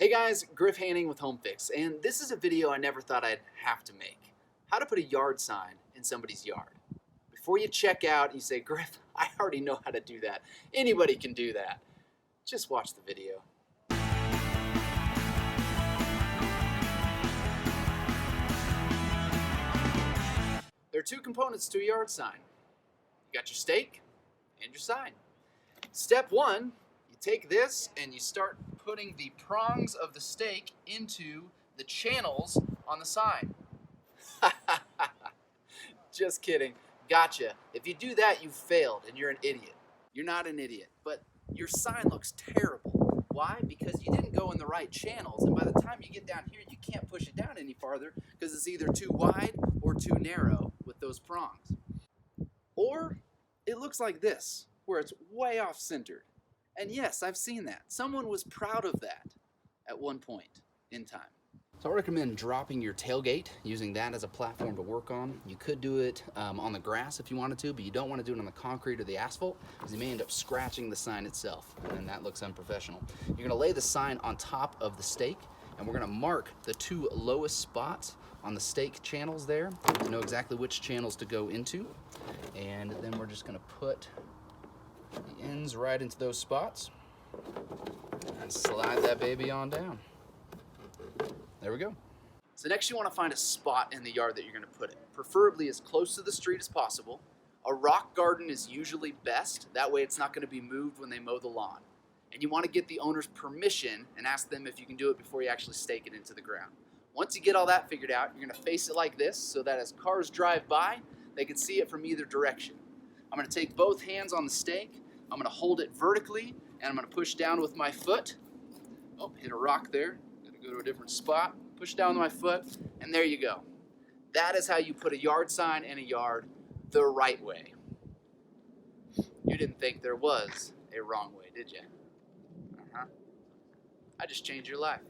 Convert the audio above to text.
Hey guys, Griff Hanning with HOMEfix, and this is a video I never thought I'd have to make. How to put a yard sign in somebody's yard. Before you check out and you say, Griff, I already know how to do that. Anybody can do that. Just watch the video. There are two components to a yard sign. You got your stake and your sign. Step one, you take this and you start putting the prongs of the stake into the channels on the sign. Just kidding. Gotcha. If you do that, you failed and you're an idiot. You're not an idiot, but your sign looks terrible. Why? Because you didn't go in the right channels, and by the time you get down here, you can't push it down any farther because it's either too wide or too narrow with those prongs. Or it looks like this, where it's way off centered. And yes, I've seen that. Someone was proud of that at one point in time. So I recommend dropping your tailgate, using that as a platform to work on. You could do it on the grass if you wanted to, but you don't want to do it on the concrete or the asphalt because you may end up scratching the sign itself, and that looks unprofessional. You're going to lay the sign on top of the stake, and we're going to mark the two lowest spots on the stake channels there to know exactly which channels to go into. And then we're just going to put the ends right into those spots and slide that baby on down. There we go. So next you want to find a spot in the yard that you're going to put it, preferably as close to the street as possible. A rock garden is usually best. That way it's not going to be moved when they mow the lawn. And you want to get the owner's permission and ask them if you can do it before you actually stake it into the ground. Once you get all that figured out, you're going to face it like this so that as cars drive by, they can see it from either direction. I'm going to take both hands on the stake. I'm going to hold it vertically, and I'm going to push down with my foot. Oh, hit a rock there. Go to a different spot, push down with my foot, and there you go. That is how you put a yard sign in a yard the right way. You didn't think there was a wrong way, did you? I just changed your life.